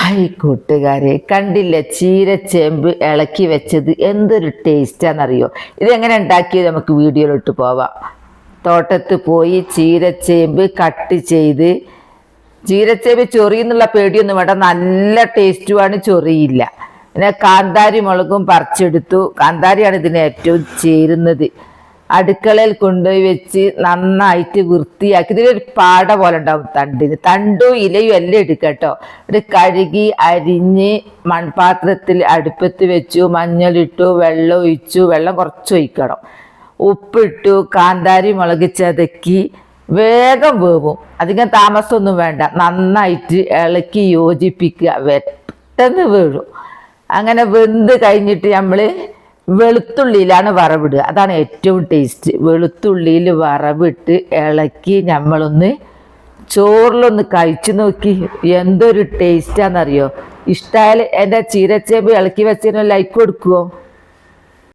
Hi കൂട്ടുകാരെ, കണ്ടില്ലേ ചീരച്ചേമ്പ് ഇളക്കി വെച്ചത് എന്തൊരു ടേസ്റ്റാണെന്നറിയോ? ഇതെങ്ങനെ ഉണ്ടാക്കിയത് നമുക്ക് വീഡിയോയിലോട്ട് പോവാം. തോട്ടത്ത് പോയി ചീരച്ചേമ്പ് കട്ട് ചെയ്ത്, ചീരച്ചേമ്പ് ചൊറിയെന്നുള്ള പേടിയൊന്നും വേണ്ട, നല്ല ടേസ്റ്റുമാണ്, ചൊറിയില്ല. പിന്നെ കാന്താരി മുളകും പറിച്ചെടുത്തു. കാന്താരിയാണ് ഇതിന് ഏറ്റവും ചേരുന്നത്. അടുക്കളയിൽ കൊണ്ടുപോയി വെച്ച് നന്നായിട്ട് വൃത്തിയാക്കി, ഇതിലൊരു പാട പോലെ ഉണ്ടാവും തണ്ടിന്, തണ്ടും ഇലയും എല്ലാം എടുക്കട്ടോ. ഇത് കഴുകി അരിഞ്ഞ് മൺപാത്രത്തിൽ അടുപ്പത്ത് വെച്ചു, മഞ്ഞളിട്ടു, വെള്ളം ഒഴിച്ചു, വെള്ളം കുറച്ച് ഒഴിക്കണം, ഉപ്പിട്ടു, കാന്താരി മുളക് ചതക്കി, വേഗം വേവും, അധികം താമസമൊന്നും വേണ്ട, നന്നായിട്ട് ഇളക്കി യോജിപ്പിക്കുക, പെട്ടെന്ന് വീഴും. അങ്ങനെ വെന്ത് കഴിഞ്ഞിട്ട് നമ്മൾ വെളുത്തുള്ളിയിലാണ് വറവിടുക, അതാണ് ഏറ്റവും ടേസ്റ്റ്. വെളുത്തുള്ളിയിൽ വറവിട്ട് ഇളക്കി നമ്മളൊന്ന് ചോറിലൊന്ന് കഴിച്ചു നോക്കി, എന്തൊരു ടേസ്റ്റാണെന്നറിയോ? ഇഷ്ടമായാൽ എൻ്റെ ചീരച്ചേമ്പ് ഇളക്കി വെച്ചതിന് ലൈക്ക് കൊടുക്കുമോ?